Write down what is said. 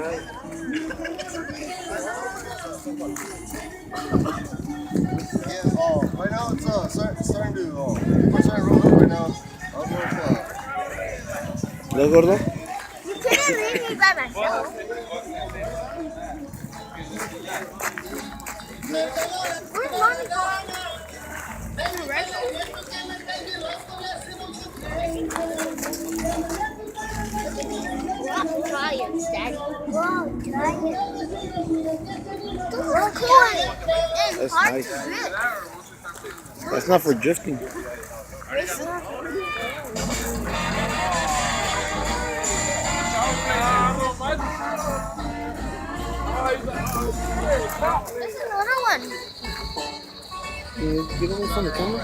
Yeah, right now it's starting to we're starting to roll up right now. I'll go ¿Lo gordo? You couldn't leave me by myself. Where's mommy going? To the restroom? Wow, giants, Daddy. Wow, giants. Look, cool. It's That's hard nice. to drift. That's not for drifting. It's not. This is another one. You don't want from the camera?